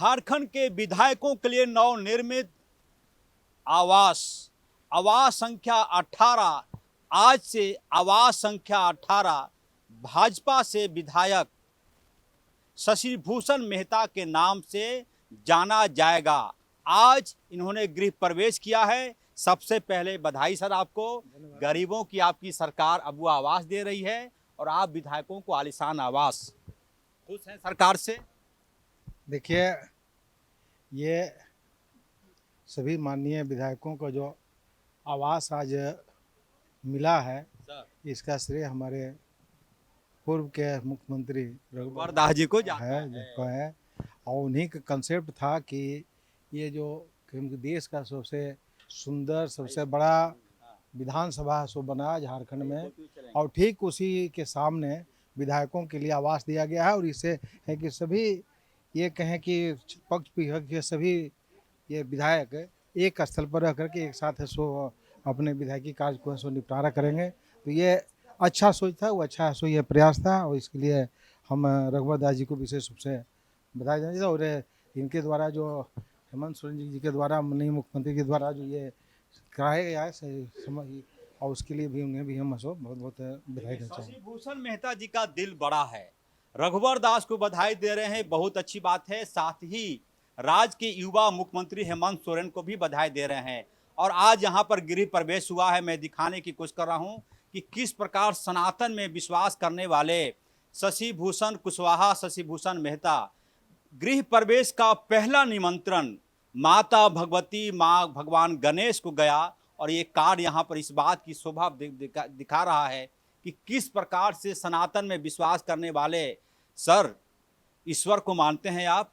झारखंड के विधायकों के लिए नवनिर्मित आवास आवास संख्या 18 आज से आवास संख्या 18 भाजपा से विधायक शशि भूषण मेहता के नाम से जाना जाएगा। आज इन्होंने गृह प्रवेश किया है। सबसे पहले बधाई सर आपको। गरीबों की आपकी सरकार अब वो आवास दे रही है और आप विधायकों को आलीशान आवास। खुश हैं सरकार से? देखिए, ये सभी माननीय विधायकों को जो आवास आज मिला है, इसका श्रेय हमारे पूर्व के मुख्यमंत्री रघुवर दास जी को है। और उन्हीं का कंसेप्ट था कि ये जो देश का सबसे सुंदर सबसे बड़ा विधानसभा सो बना झारखंड में, और ठीक उसी के सामने विधायकों के लिए आवास दिया गया है। और इससे है कि सभी ये कहें कि पक्ष विपक्ष के सभी ये विधायक एक स्थल पर रह करके एक साथ सो अपने विधायकी कार्य को सो निपटारा करेंगे। तो ये अच्छा सोच था, वो अच्छा सो ये प्रयास था, और इसके लिए हम रघुवर दास जी को विशेष रूप से बधाई देना चाहिए। और इनके द्वारा जो हेमंत सोरेन जी के द्वारा माननीय मुख्यमंत्री के द्वारा जो ये कराया गया है, और उसके लिए भी उन्हें भी हम बहुत बहुत बधाई देना चाहिए। शशि भूषण मेहता जी का दिल बड़ा है। रघुवर दास को बधाई दे रहे हैं, बहुत अच्छी बात है। साथ ही राज्य के युवा मुख्यमंत्री हेमंत सोरेन को भी बधाई दे रहे हैं। और आज यहाँ पर गृह प्रवेश हुआ है। मैं दिखाने की कोशिश कर रहा हूँ कि किस प्रकार सनातन में विश्वास करने वाले शशि भूषण कुशवाहा शशि भूषण मेहता गृह प्रवेश का पहला निमंत्रण माता भगवती माँ भगवान गणेश को गया। और ये कार्ड यहाँ पर इस बात की शोभा दिखा रहा है कि किस प्रकार से सनातन में विश्वास करने वाले सर ईश्वर को मानते हैं आप।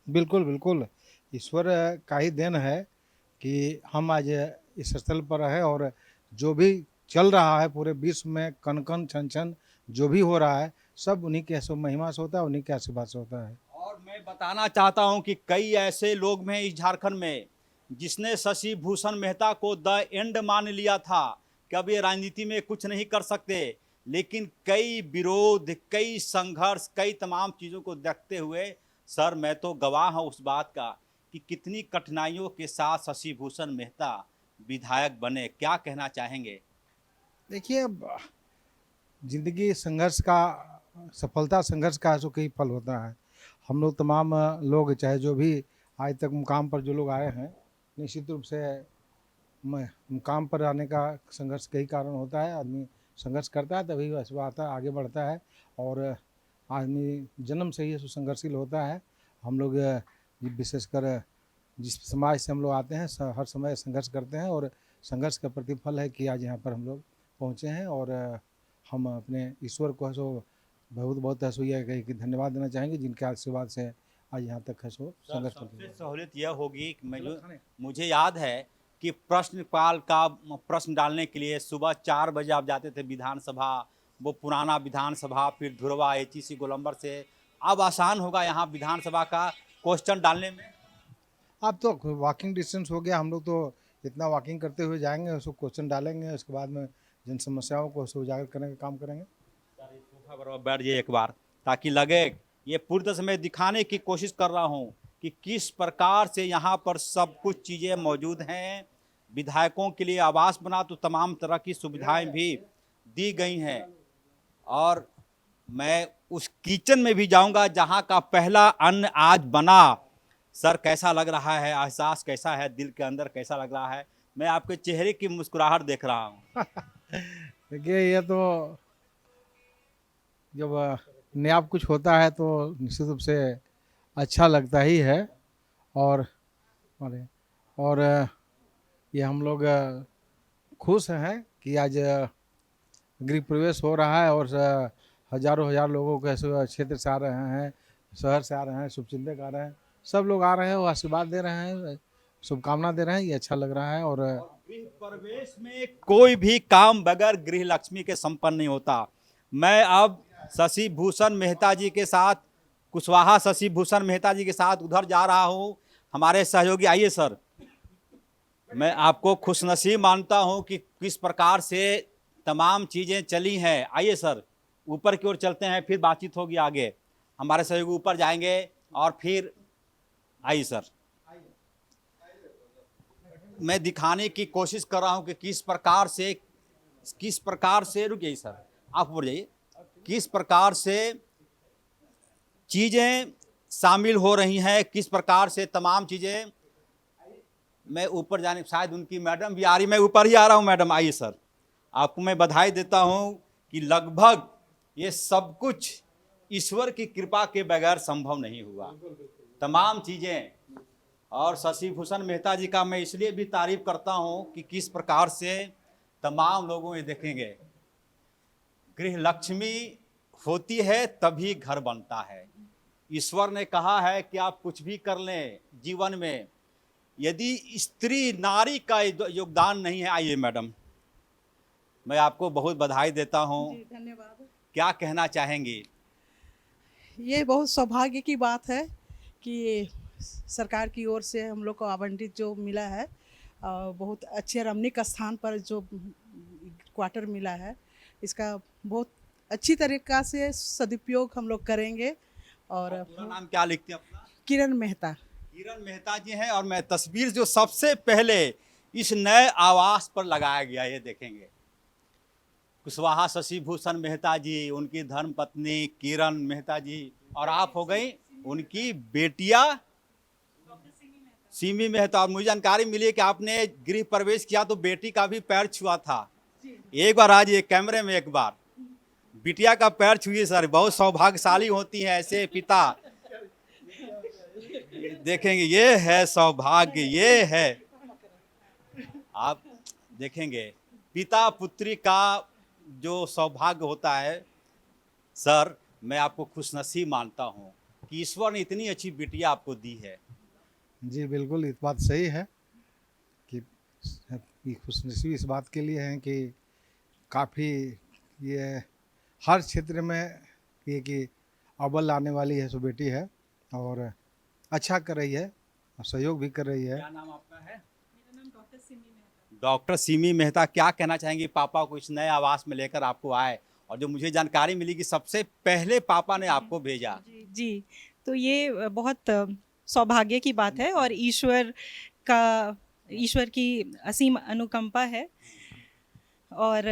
बिल्कुल बिल्कुल, ईश्वर का ही देन है कि हम आज इस स्थल पर रहे, और जो भी चल रहा है पूरे विश्व में कन कन छन छन जो भी हो रहा है, सब उन्हीं के महिमा से होता है, उन्हीं के आशीर्वाद से होता है। और मैं बताना चाहता हूं कि कई ऐसे लोग हैं इस झारखंड में जिसने शशि भूषण मेहता को द एंड मान लिया था कि अब ये राजनीति में कुछ नहीं कर सकते। लेकिन कई विरोध, कई संघर्ष, कई तमाम चीज़ों को देखते हुए सर मैं तो गवाह हूं उस बात का कि कितनी कठिनाइयों के साथ शशि भूषण मेहता विधायक बने। क्या कहना चाहेंगे? देखिए, जिंदगी संघर्ष का, सफलता संघर्ष का जो कई फल होता है। हम लोग तमाम लोग, चाहे जो भी आज तक मुकाम पर जो लोग आए हैं, निश्चित रूप से मुकाम पर आने का संघर्ष कई कारण होता है। आदमी संघर्ष करता है तभी वह आता है, आगे बढ़ता है। और आदमी जन्म से ही संघर्षशील होता है। हम लोग विशेषकर जिस समाज से हम लोग आते हैं, हर समय संघर्ष करते हैं, और संघर्ष का प्रतिफल है कि आज यहाँ पर हम लोग पहुँचे हैं। और हम अपने ईश्वर को बहुत बहुत कि धन्यवाद देना चाहेंगे, जिनके आशीर्वाद से आज यहाँ तक है संघर्ष करते हैं। सहूलियत यह होगी कि मुझे याद है कि प्रश्नकाल का प्रश्न डालने के लिए सुबह 4 बजे आप जाते थे विधानसभा, वो पुराना विधानसभा, फिर धुरवा HEC गोलंबर से। अब आसान होगा यहाँ विधानसभा का क्वेश्चन डालने में। अब तो वॉकिंग डिस्टेंस हो गया, हम लोग तो इतना वॉकिंग करते हुए जाएंगे, उसको क्वेश्चन डालेंगे, उसके बाद में जन समस्याओं को उजागर करने का काम करेंगे। बैठ जाइए एक बार, ताकि लगे ये पूरी तरह से मैं दिखाने की कोशिश कर रहा हूँ कि किस प्रकार से यहाँ पर सब कुछ चीज़ें मौजूद हैं। विधायकों के लिए आवास बना तो तमाम तरह की सुविधाएं भी दी गई हैं। और मैं उस किचन में भी जाऊंगा जहाँ का पहला अन्न आज बना। सर कैसा लग रहा है, एहसास कैसा है, दिल के अंदर कैसा लग रहा है? मैं आपके चेहरे की मुस्कुराहट देख रहा हूँ। देखिए, ये तो जब नया कुछ होता है तो निश्चित रूप से अच्छा लगता ही है। और ये हम लोग खुश हैं कि आज गृह प्रवेश हो रहा है, और हजारों हजार लोगों के क्षेत्र से आ रहे हैं, शहर से आ रहे हैं, शुभचिंतक आ रहे हैं, सब लोग आ रहे हैं, वो आशीर्वाद दे रहे हैं, शुभकामना दे रहे हैं। ये अच्छा लग रहा है। और गृह प्रवेश में कोई भी काम बगैर गृह लक्ष्मी के संपन्न नहीं होता। मैं अब शशि भूषण मेहता जी के साथ, कुशवाहा शशि भूषण मेहता जी के साथ उधर जा रहा हूँ। हमारे सहयोगी आइए सर। मैं आपको खुशनसीब मानता हूँ कि किस प्रकार से तमाम चीज़ें चली हैं। आइए सर, ऊपर की ओर चलते हैं, फिर बातचीत होगी आगे। हमारे सहयोगी ऊपर जाएंगे और फिर आइए सर, मैं दिखाने की कोशिश कर रहा हूं कि किस प्रकार से रुकिए सर, आप ऊपर जाइए, किस प्रकार से चीज़ें शामिल हो रही हैं, किस प्रकार से तमाम चीज़ें। मैं ऊपर जाने, शायद उनकी मैडम भी आ रही, मैं ऊपर ही आ रहा हूं मैडम, आइए सर। आपको मैं बधाई देता हूं कि लगभग ये सब कुछ ईश्वर की कृपा के बगैर संभव नहीं हुआ, तमाम चीज़ें। और शशि भूषण मेहता जी का मैं इसलिए भी तारीफ करता हूं कि किस प्रकार से तमाम लोगों ये देखेंगे, गृह लक्ष्मी होती है तभी घर बनता है। ईश्वर ने कहा है कि आप कुछ भी कर लें जीवन में, यदि स्त्री नारी का योगदान नहीं है। आइए मैडम, मैं आपको बहुत बधाई देता हूं। जी धन्यवाद। क्या कहना चाहेंगी? ये बहुत सौभाग्य की बात है कि सरकार की ओर से हम लोग को आवंटित जो मिला है, बहुत अच्छे रमणीक स्थान पर जो क्वार्टर मिला है, इसका बहुत अच्छी तरीक़ा से सदुपयोग हम लोग करेंगे। और पूरा नाम क्या लिखते हैं अपना? किरण मेहता। किरण मेहता जी हैं। और मैं तस्वीर जो सबसे पहले इस नए आवास पर लगाया गया, ये देखेंगे, कुशवाहा शशि भूषण मेहता जी, उनकी धर्म पत्नी किरण मेहता जी, और आप हो गई उनकी बेटिया सिमी मेहता। और मुझे जानकारी मिली है कि आपने गृह प्रवेश किया तो बेटी का भी पैर छुआ था। एक बार आज ये कैमरे में एक बार बिटिया का पैर छुए सर, बहुत सौभाग्यशाली होती हैं ऐसे पिता। देखेंगे, ये है सौभाग्य, ये है, आप देखेंगे पिता पुत्री का जो सौभाग्य होता है। सर, मैं आपको खुशनसीब मानता हूँ कि ईश्वर ने इतनी अच्छी बिटिया आपको दी है। जी बिल्कुल, इस बात सही है कि खुशनसीबी इस बात के लिए हैं कि काफ़ी ये हर क्षेत्र में ये कि अव्वल आने वाली है सो बेटी है, और अच्छा कर रही है और सहयोग भी कर रही है। क्या नाम आपका है? मेरा नाम डॉक्टर सिमी मेहता। डॉक्टर सिमी मेहता, क्या कहना चाहेंगी पापा को इस नए आवास में लेकर आपको आए, और जो मुझे जानकारी मिली कि सबसे पहले पापा ने आपको भेजा? जी, तो ये बहुत सौभाग्य की बात है और ईश्वर की असीम अनुकंपा है। और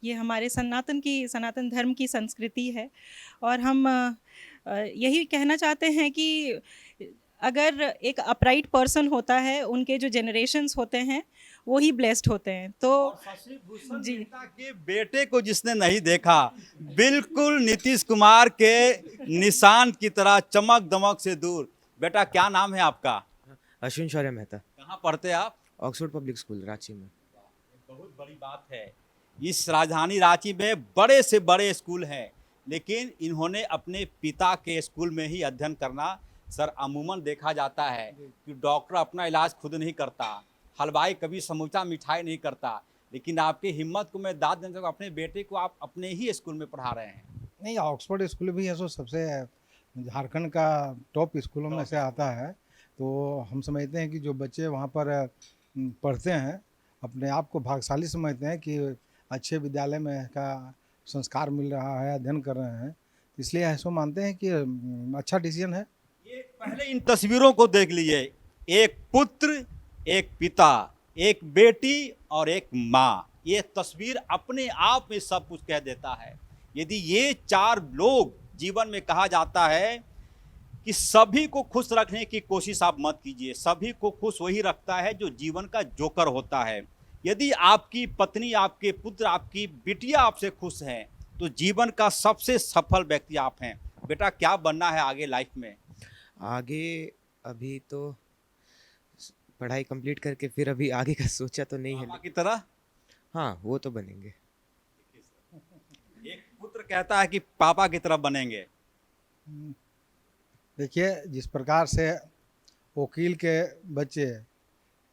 ये हमारे सनातन धर्म की संस्कृति है। और हम यही कहना चाहते हैं कि अगर एक अपराइट पर्सन होता है, उनके जो जनरेशन्स होते हैं वो ही ब्लेस्ड होते हैं। तो शशि भूषण जी। मेहता के बेटे को जिसने नहीं देखा, बिल्कुल नीतीश कुमार के निशान की तरह चमक दमक से दूर। बेटा, क्या नाम है आपका? अश्विन शौर्य मेहता, कहाँ पढ़ते आप? ऑक्सफोर्ड पब्लिक स्कूल रांची में। बहुत बड़ी बात है, इस राजधानी रांची में बड़े से बड़े स्कूल हैं, लेकिन इन्होंने अपने पिता के स्कूल में ही अध्ययन करना। सर, अमूमन देखा जाता है कि डॉक्टर अपना इलाज खुद नहीं करता, हलवाई कभी समूचा मिठाई नहीं करता, लेकिन आपकी हिम्मत को मैं दाद देना चाहूँगा, अपने बेटे को आप अपने ही स्कूल में पढ़ा रहे हैं। नहीं, ऑक्सफोर्ड स्कूल भी है सो सबसे झारखंड का टॉप स्कूलों में से आता है। तो हम समझते हैं कि जो बच्चे वहाँ पर पढ़ते हैं, अपने आप को भाग्यशाली समझते हैं कि अच्छे विद्यालय में का संस्कार मिल रहा है, अध्ययन कर रहे हैं, इसलिए ऐसा मानते हैं कि अच्छा डिसीजन है। ये पहले इन तस्वीरों को देख लीजिए, एक पुत्र, एक पिता, एक बेटी और एक माँ। ये तस्वीर अपने आप में सब कुछ कह देता है। यदि ये चार लोग जीवन में, कहा जाता है कि सभी को खुश रखने की कोशिश आप मत कीजिए, सभी को खुश वही रखता है जो जीवन का जोकर होता है। यदि आपकी पत्नी, आपके पुत्र, आपकी बिटिया आपसे खुश हैं तो जीवन का सबसे सफल व्यक्ति आप हैं। बेटा, क्या बनना है आगे लाइफ में? आगे अभी तो पढ़ाई कंप्लीट करके फिर अभी आगे का सोचा तो नहीं है। पापा की तरह? हाँ, वो तो बनेंगे। एक पुत्र कहता है कि पापा की तरह बनेंगे। देखिए, जिस प्रकार से वकील के बच्चे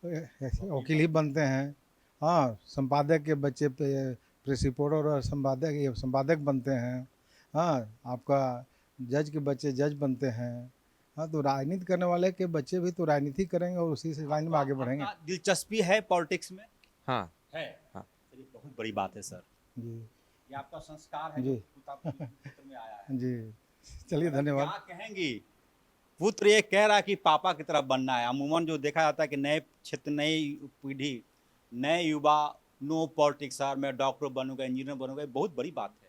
वकील ही बनते हैं, हाँ, संपादक के बच्चे प्रेस रिपोर्टर और संपादक बनते हैं, हाँ, आपका जज के बच्चे जज बनते हैं, हाँ, तो राजनीति करने वाले के बच्चे भी तो राजनीति करेंगे और उसी से लाइन में आगे बढ़ेंगे। आपका दिलचस्पी है पॉलिटिक्स में? हाँ है। हाँ। चलिए, बहुत बड़ी बात है सर, जी ये आपका संस्कार है जी। जो पिता पुत्र में आया है। जी, चलिए धन्यवाद। क्या कहेंगी पुत्र ये कह रहा है कि पापा की तरफ बनना है। अमूमन जो देखा जाता है कि नए क्षेत्र, नई पीढ़ी, नए युवा, नो पॉलिटिक्स सर, मैं डॉक्टर बनूंगा, इंजीनियर बनूंगा, बहुत बड़ी बात है।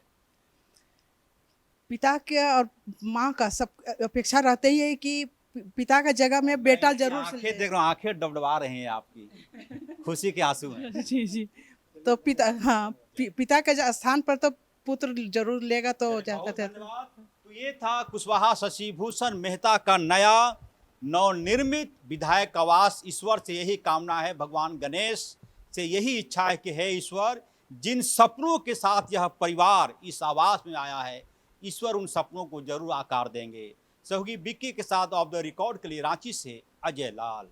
पिता के और माँ का सब अपेक्षा रहते ही है कि पिता का जगह में बेटा जरूर से आंखें देख रहा हूँ, आंखें डबडबा रही हैं आपकी, खुशी के आंसू हैं। ले। जी जी। तो पिता, हाँ, पिता के स्थान पर तो पुत्र जरूर लेगा, तो बहुत कहते हैं। धन्यवाद। तो ये था कुशवाहा शशिभूषण मेहता का नया नवनिर्मित विधायक आवास। ईश्वर से यही कामना है, भगवान गणेश से यही इच्छा है कि हे ईश्वर, जिन सपनों के साथ यह परिवार इस आवास में आया है, ईश्वर उन सपनों को जरूर आकार देंगे। सहयोगी बिक्की के साथ ऑफ द रिकॉर्ड के लिए रांची से अजय लाल।